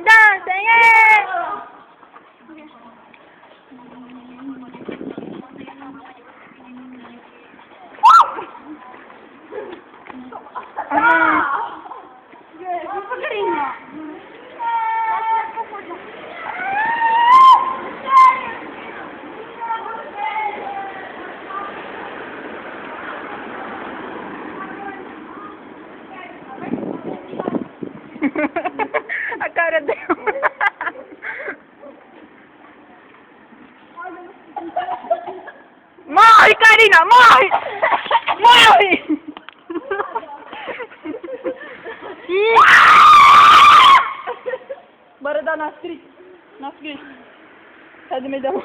dancing, A cara dela. Morre, Karina, morre! Morre! Bora dar nas cris. Sai do meio da rua.